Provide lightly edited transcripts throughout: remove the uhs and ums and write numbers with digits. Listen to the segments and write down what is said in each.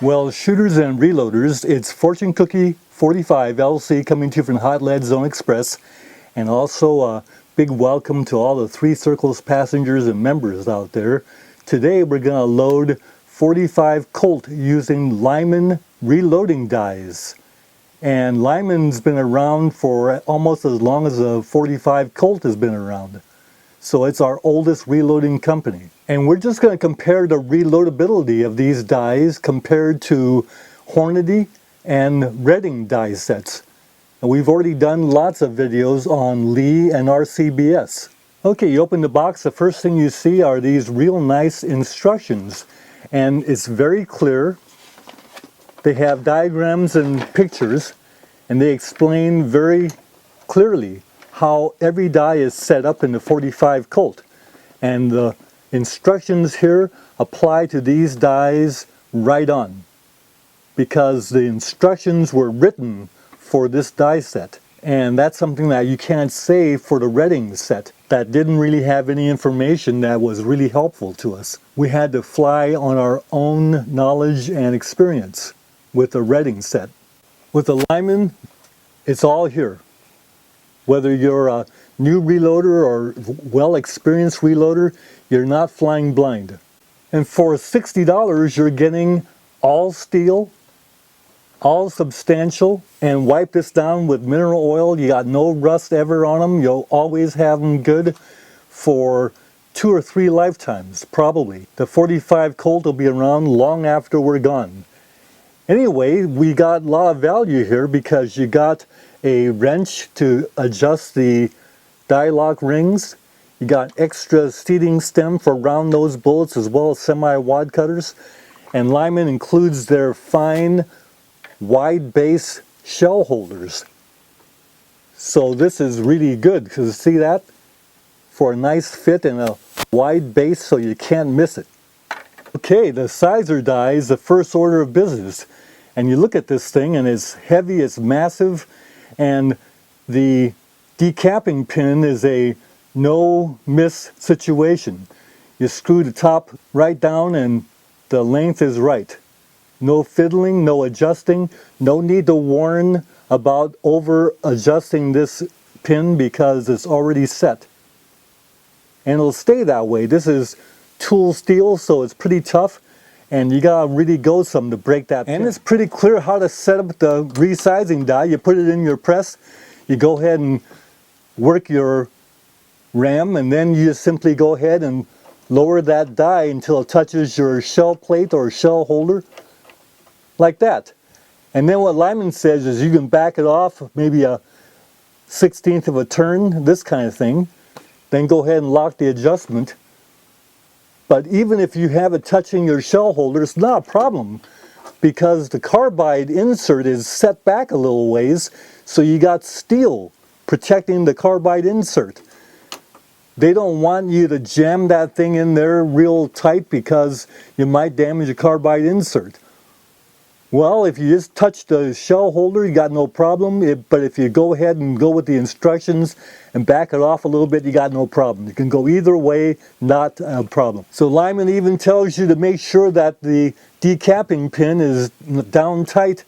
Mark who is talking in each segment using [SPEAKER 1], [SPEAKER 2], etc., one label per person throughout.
[SPEAKER 1] Well, shooters and reloaders, it's Fortune Cookie 45 LC coming to you from Hot Lead Zone Express, and also a big welcome to all the Three Circles passengers and members out there. Today we're going to load 45 Colt using Lyman reloading dies. And Lyman's been around for almost as long as a 45 Colt has been around. So it's our oldest reloading company. And we're just going to compare the reloadability of these dies compared to Hornady and Redding die sets. And we've already done lots of videos on Lee and RCBS. Okay, you open the box, the first thing you see are these real nice instructions. And it's very clear. They have diagrams and pictures, and they explain very clearly how every die is set up in the 45 Colt. And the instructions here apply to these dies right on, because the instructions were written for this die set. And that's something that you can't say for the Redding set that didn't really have any information that was really helpful to us. We had to fly on our own knowledge and experience with the Redding set. With the Lyman, it's all here. Whether you're a new reloader or well-experienced reloader, you're not flying blind. And for $60, you're getting all steel, all substantial, and wipe this down with mineral oil. You got no rust ever on them. You'll always have them good for 2 or 3 lifetimes, probably. The 45 Colt will be around long after we're gone. Anyway, we got a lot of value here because you got a wrench to adjust the die lock rings. You got extra seating stem for round nose bullets as well as semi-wad cutters. And Lyman includes their fine wide base shell holders. So this is really good because see that? For a nice fit and a wide base so you can't miss it. Okay, the sizer die is the first order of business. And you look at this thing and it's heavy, it's massive, and the decapping pin is a no-miss situation. You screw the top right down and the length is right. No fiddling, no adjusting, no need to warn about over-adjusting this pin because it's already set. And it'll stay that way. This is tool steel, so it's pretty tough. And you gotta really go some to break that pin. And it's pretty clear how to set up the resizing die. You put it in your press, you go ahead and work your ram, and then you just simply go ahead and lower that die until it touches your shell plate or shell holder, like that. And then what Lyman says is you can back it off maybe a 1/16 of a turn, this kind of thing. Then go ahead and lock the adjustment. But even if you have it touching your shell holder, it's not a problem because the carbide insert is set back a little ways, so you got steel protecting the carbide insert. They don't want you to jam that thing in there real tight because you might damage a carbide insert. Well, if you just touch the shell holder, you got no problem. But if you go ahead and go with the instructions and back it off a little bit, you got no problem. You can go either way, not a problem. So Lyman even tells you to make sure that the decapping pin is down tight,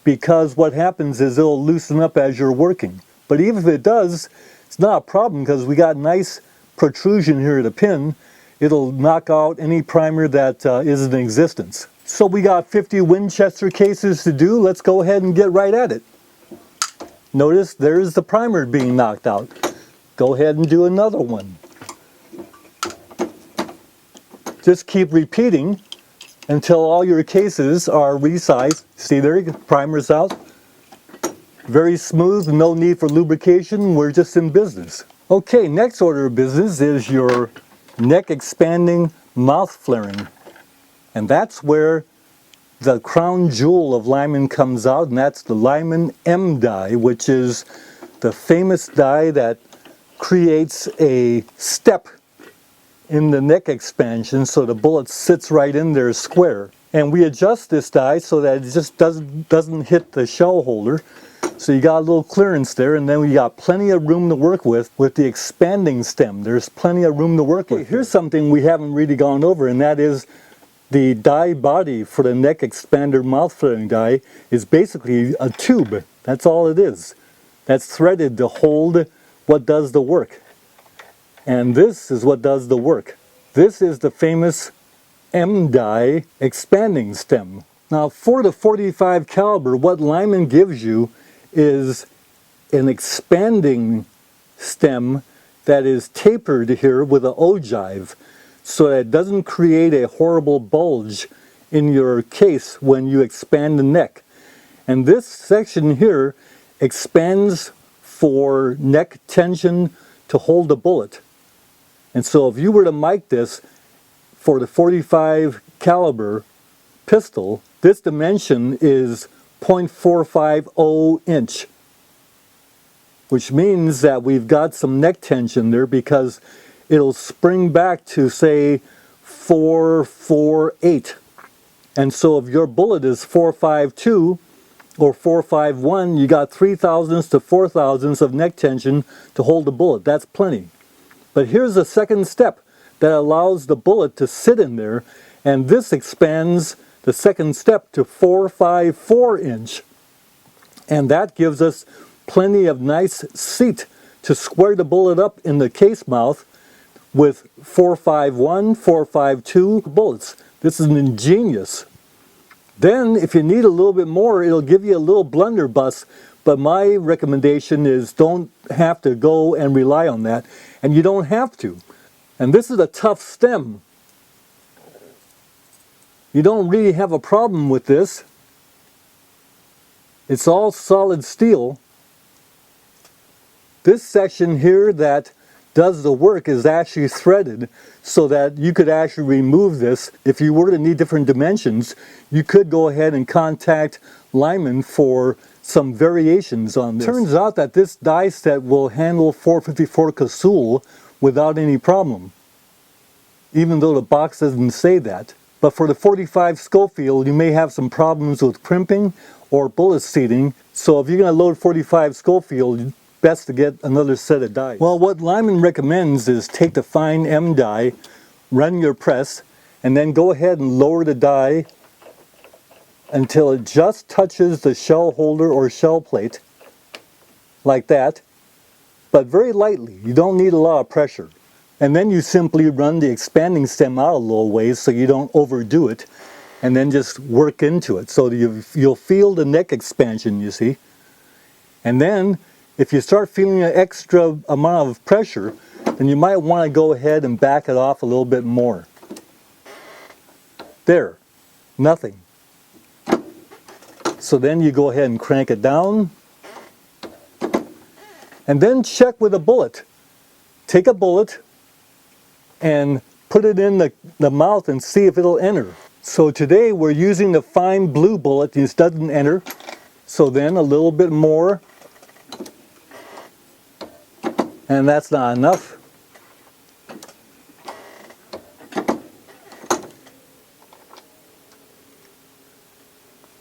[SPEAKER 1] because what happens is it'll loosen up as you're working. But even if it does, it's not a problem because we got nice protrusion here at the pin. It'll knock out any primer that is in existence. So we got 50 Winchester cases to do. Let's go ahead and get right at it. Notice there's the primer being knocked out. Go ahead and do another one. Just keep repeating until all your cases are resized. See there, primer's out. Very smooth, no need for lubrication. We're just in business. Okay, next order of business is your neck expanding mouth flaring. And that's where the crown jewel of Lyman comes out, and that's the Lyman M die, which is the famous die that creates a step in the neck expansion so the bullet sits right in there square. And we adjust this die so that it just doesn't hit the shell holder. So you got a little clearance there, and then we got plenty of room to work with the expanding stem. There's plenty of room to work with. Here's something we haven't really gone over, and that is The die body for the neck expander mouth flaring die is basically a tube. That's all it is. That's threaded to hold what does the work. And this is what does the work. This is the famous M die expanding stem. Now for the .45 caliber, what Lyman gives you is an expanding stem that is tapered here with an ogive, so that it doesn't create a horrible bulge in your case when you expand the neck. And this section here expands for neck tension to hold the bullet. And so if you were to mic this for the .45 caliber pistol, this dimension is 0.450 inch, which means that we've got some neck tension there because it'll spring back to say 448. And so if your bullet is 452 or 451, you got 3 thousandths to 4 thousandths of neck tension to hold the bullet. That's plenty. But here's a second step that allows the bullet to sit in there, and this expands the second step to 454 inch. And that gives us plenty of nice seat to square the bullet up in the case mouth with 451, 452 bullets. This is ingenious. Then if you need a little bit more, it'll give you a little blunderbuss, but my recommendation is don't have to go and rely on that, and you don't have to. And this is a tough stem. You don't really have a problem with this. It's all solid steel. This section here that does the work is actually threaded so that you could actually remove this. If you were to need different dimensions, you could go ahead and contact Lyman for some variations on this. Turns out that this die set will handle .454 Casull without any problem, even though the box doesn't say that. But for the .45 Schofield, you may have some problems with crimping or bullet seating. So if you're going to load .45 Schofield, best to get another set of dies. Well, what Lyman recommends is take the fine M die, run your press, and then go ahead and lower the die until it just touches the shell holder or shell plate, like that, but very lightly. You don't need a lot of pressure. And then you simply run the expanding stem out a little ways so you don't overdo it, and then just work into it. So you'll feel the neck expansion, you see. And then if you start feeling an extra amount of pressure, then you might want to go ahead and back it off a little bit more. There, nothing. So then you go ahead and crank it down, and then check with a bullet. Take a bullet and put it in the mouth and see if it'll enter. So today we're using the fine blue bullet. This doesn't enter. So then a little bit more. And that's not enough.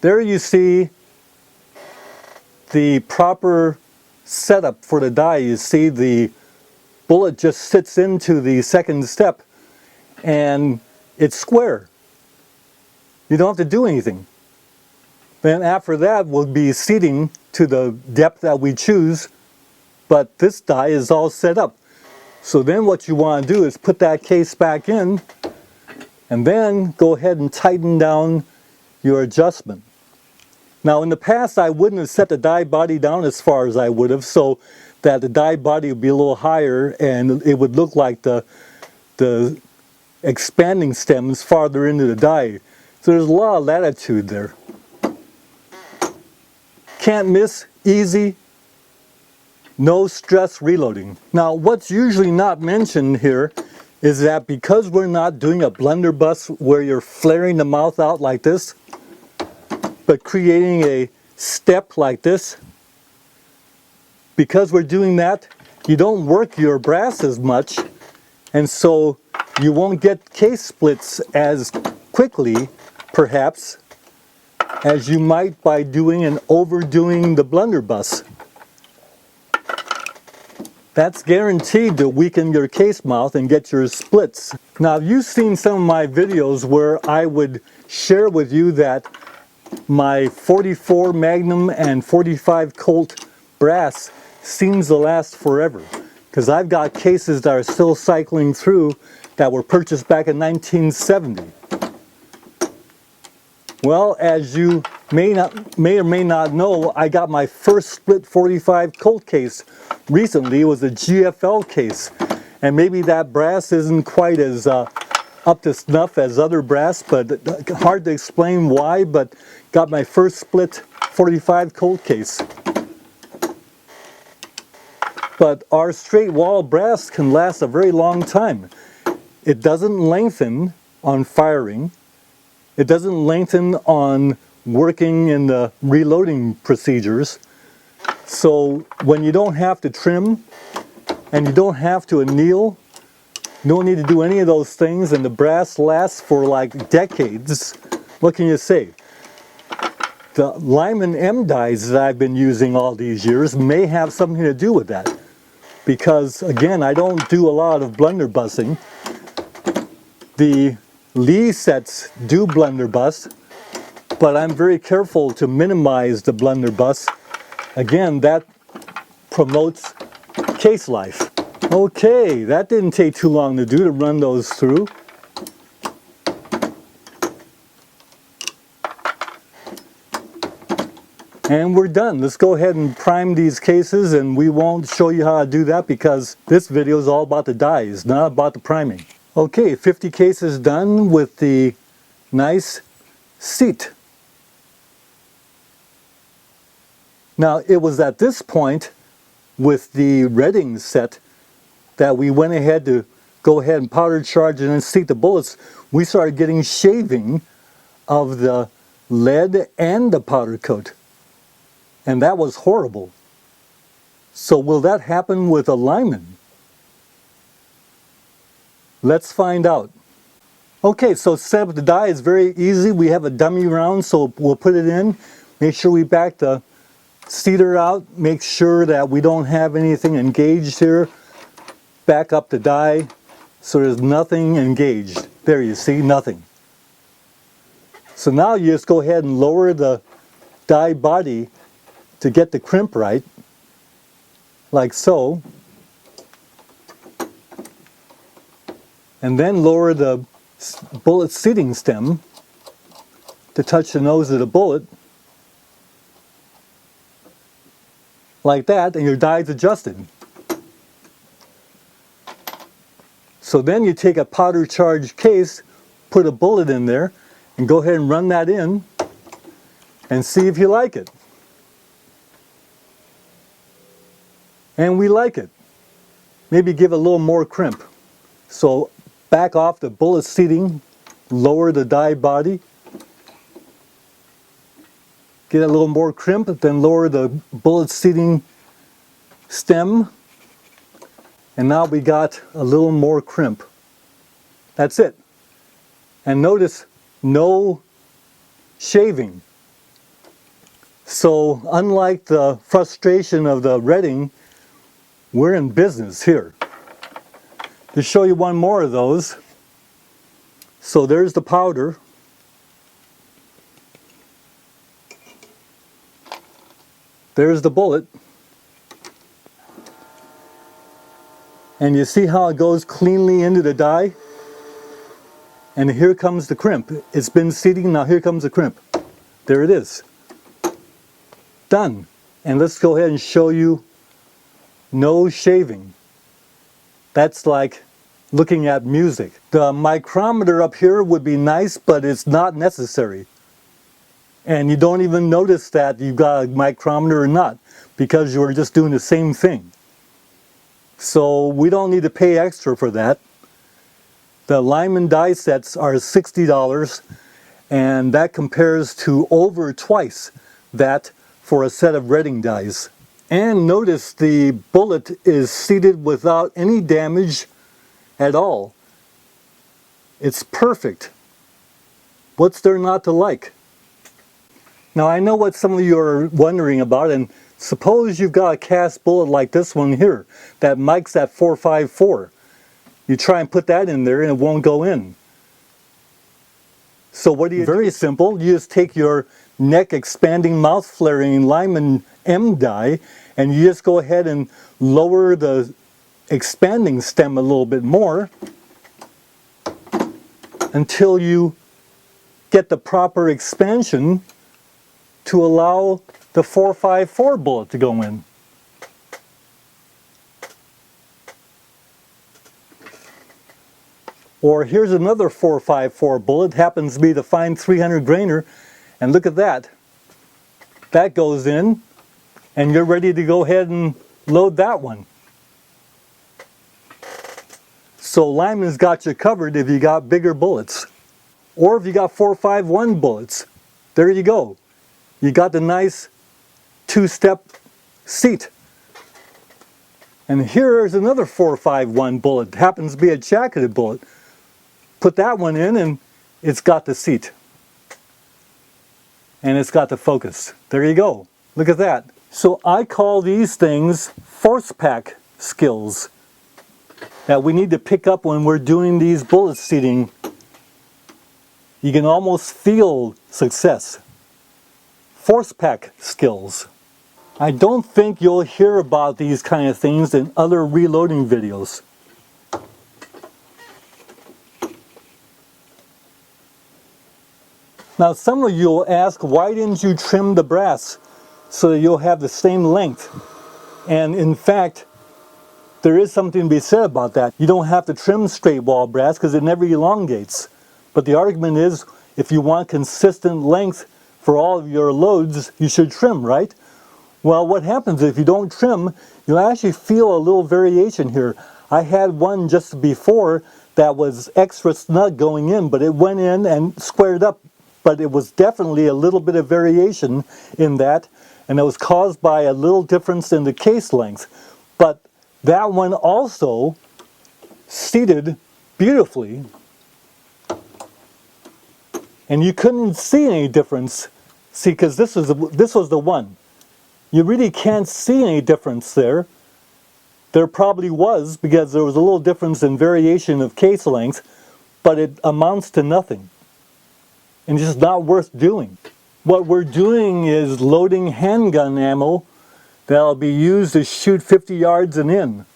[SPEAKER 1] There you see the proper setup for the die. You see the bullet just sits into the second step and it's square. You don't have to do anything. Then after that we'll be seating to the depth that we choose, but this die is all set up. So then what you want to do is put that case back in and then go ahead and tighten down your adjustment. Now in the past I wouldn't have set the die body down as far as I would have, so that the die body would be a little higher and it would look like the expanding stems farther into the die. So there's a lot of latitude there. Can't miss, easy, no stress reloading. Now what's usually not mentioned here is that because we're not doing a blunderbuss where you're flaring the mouth out like this, but creating a step like this, because we're doing that, you don't work your brass as much, and so you won't get case splits as quickly, perhaps, as you might by doing and overdoing the blunderbuss. That's guaranteed to weaken your case mouth and get your splits. Now, you've seen some of my videos where I would share with you that my 44 Magnum and 45 Colt brass seems to last forever, because I've got cases that are still cycling through that were purchased back in 1970. Well, as you may or may not know, I got my first split 45 Colt case recently. It was a GFL case, and maybe that brass isn't quite as up to snuff as other brass, but hard to explain why, but got my first split 45 Colt case. But our straight wall brass can last a very long time. It doesn't lengthen on firing. It doesn't lengthen on working in the reloading procedures. So when you don't have to trim and you don't have to anneal, you don't need to do any of those things, and the brass lasts for like decades. What can you say? The Lyman M dies that I've been using all these years may have something to do with that. Because again, I don't do a lot of blunderbussing. The Lee sets do blunderbuss, but I'm very careful to minimize the blunderbuss. Again, that promotes case life. Okay, that didn't take too long to do, to run those through. And we're done. Let's go ahead and prime these cases, and we won't show you how to do that because this video is all about the dies, not about the priming. Okay, 50 cases done with the nice seat. Now, it was at this point with the Redding set that we went ahead to go ahead and powder charge and then seat the bullets. We started getting shaving of the lead and the powder coat. And that was horrible. So will that happen with a Lyman? Let's find out. Okay, so set up the die is very easy. We have a dummy round, so we'll put it in. Make sure we back the seater out. Make sure that we don't have anything engaged here. Back up the die so there's nothing engaged. There, you see, nothing. So now you just go ahead and lower the die body to get the crimp right, like so. And then lower the bullet seating stem to touch the nose of the bullet, like that, and your die's adjusted. So then you take a powder charge case, put a bullet in there, and go ahead and run that in and see if you like it. And we like it. Maybe give it a little more crimp. So back off the bullet seating, lower the die body, get a little more crimp, then lower the bullet seating stem, and now we got a little more crimp. That's it. And notice no shaving. So unlike the frustration of the Redding, we're in business here. To show you one more of those. So there's the powder. There's the bullet. And you see how it goes cleanly into the die? And here comes the crimp. It's been seating, now here comes the crimp. There it is. Done. And let's go ahead and show you no shaving. That's like looking at music. The micrometer up here would be nice, but it's not necessary. And you don't even notice that you've got a micrometer or not, because you're just doing the same thing. So we don't need to pay extra for that. The Lyman die sets are $60, and that compares to over twice that for a set of Redding dies. And notice the bullet is seated without any damage at all. It's perfect. What's there not to like? Now I know what some of you are wondering about, and suppose you've got a cast bullet like this one here that Mike's at 454. You try and put that in there and it won't go in. So what do you do? Very simple. You just take your neck expanding, mouth flaring Lyman M die, and you just go ahead and lower the expanding stem a little bit more until you get the proper expansion to allow the 454 bullet to go in. Or here's another 454 bullet, happens to be the fine 300 grainer, and look at that. That goes in, and you're ready to go ahead and load that one. So Lyman's got you covered if you got bigger bullets. Or if you got 451 bullets, there you go. You got the nice two-step seat. And here's another 451 bullet, happens to be a jacketed bullet. Put that one in and it's got the seat. And it's got the focus. There you go. Look at that. So I call these things force pack skills that we need to pick up when we're doing these bullet seating. You can almost feel success. Force pack skills. I don't think you'll hear about these kind of things in other reloading videos. Now some of you will ask, why didn't you trim the brass so that you'll have the same length? And in fact, there is something to be said about that. You don't have to trim straight wall brass because it never elongates. But the argument is, if you want consistent length for all of your loads, you should trim, right? Well, what happens if you don't trim, you'll actually feel a little variation here. I had one just before that was extra snug going in, but it went in and squared up. But it was definitely a little bit of variation in that, and it was caused by a little difference in the case length. But that one also seated beautifully, and you couldn't see any difference. See, because this was the one. You really can't see any difference there. There probably was, because there was a little difference in variation of case length, but it amounts to nothing. And it's just not worth doing. What we're doing is loading handgun ammo that'll be used to shoot 50 yards and in.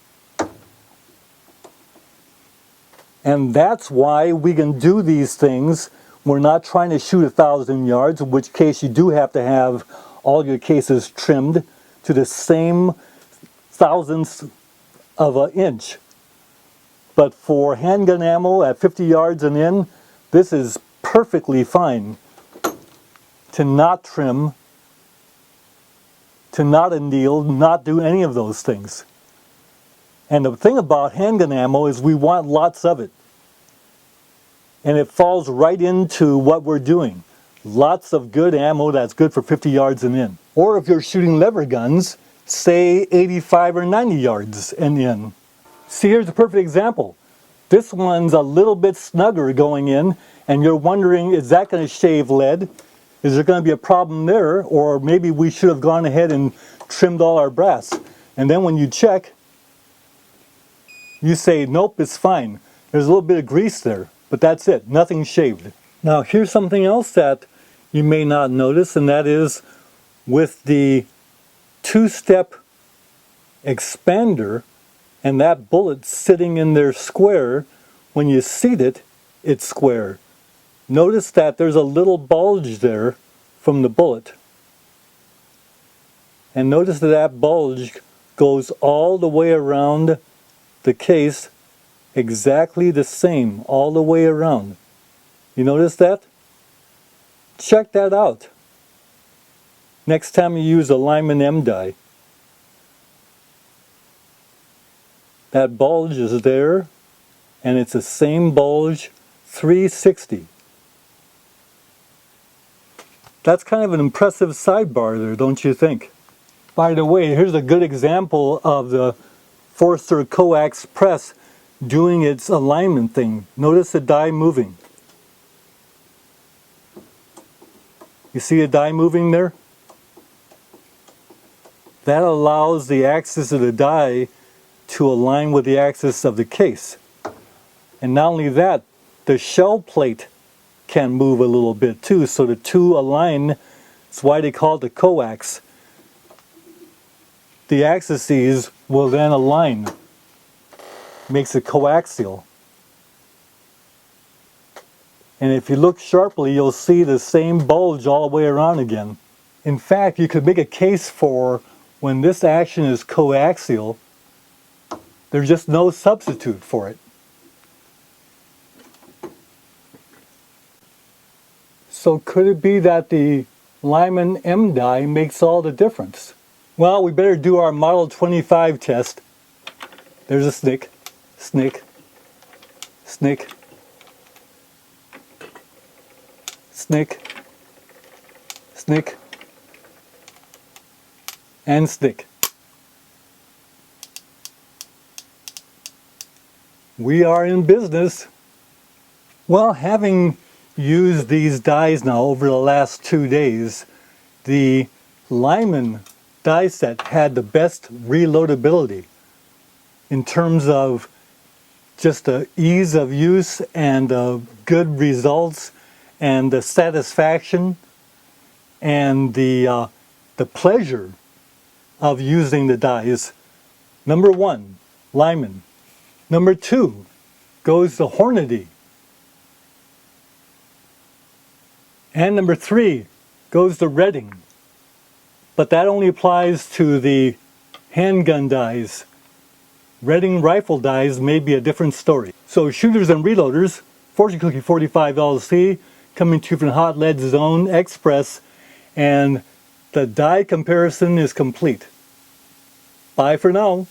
[SPEAKER 1] And that's why we can do these things. We're not trying to shoot 1,000 yards, in which case you do have to have all your cases trimmed to the same thousandths of an inch. But for handgun ammo at 50 yards and in, this is perfectly fine to not trim, to not anneal, not do any of those things. And the thing about handgun ammo is we want lots of it. And it falls right into what we're doing. Lots of good ammo that's good for 50 yards and in. Or if you're shooting lever guns, say 85 or 90 yards and in. See, here's a perfect example. This one's a little bit snugger going in, and you're wondering, is that going to shave lead? Is there going to be a problem there? Or maybe we should have gone ahead and trimmed all our brass. And then when you check, you say, nope, it's fine. There's a little bit of grease there, but that's it. Nothing shaved. Now here's something else that you may not notice, and that is with the two-step expander and that bullet sitting in there square, when you seat it, it's square. Notice that there's a little bulge there from the bullet. And notice that that bulge goes all the way around the case, exactly the same, all the way around. You notice that? Check that out next time you use a Lyman M die. That bulge is there, and it's the same bulge 360. That's kind of an impressive sidebar there, don't you think? By the way, here's a good example of the Forster coax press doing its alignment thing. Notice the die moving. You see a die moving there? That allows the axis of the die to align with the axis of the case. And not only that, the shell plate can move a little bit too, so the two align. That's why they call it the coax. The axes will then align. Makes it coaxial. And if you look sharply, you'll see the same bulge all the way around again. In fact, you could make a case for when this action is coaxial, there's just no substitute for it. So could it be that the Lyman M die makes all the difference? Well, we better do our Model 25 test. There's a snick, snick, snick, snick, snick, and snick. We are in business. Well, having used these dies now over the last 2 days, the Lyman die set had the best reloadability in terms of just the ease of use and good results and the satisfaction and the pleasure of using the dies. Number 1, Lyman. Number 2 goes to Hornady. And number 3 goes to Redding. But that only applies to the handgun dies. Redding rifle dies may be a different story. So shooters and reloaders, Fortune Cookie 45 LLC, coming to you from Hot Lead Zone Express, and the die comparison is complete. Bye for now.